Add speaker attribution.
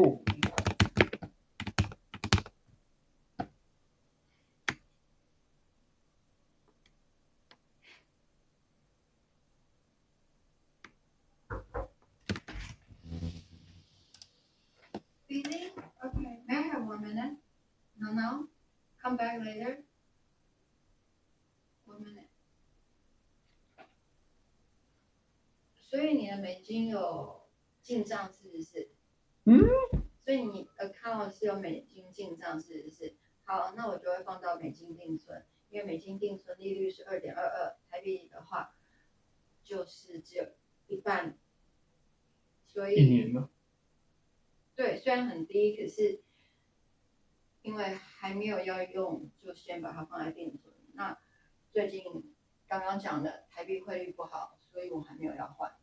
Speaker 1: 哦，Really?
Speaker 2: Okay. May I have 1 minute? No, no. Come back later. 1 minute. 所以你的美金有进账是不是？所以你 account 是有美金进账是不是？好，那我就会放到美金定存，因为美金定存利率是2.22，台币的话就是只有一半，所以
Speaker 1: 一年呢？
Speaker 2: 对，虽然很低，可是因为还没有要用，就先把它放在定存。那最近刚刚讲的台币汇率不好，所以我还没有要换。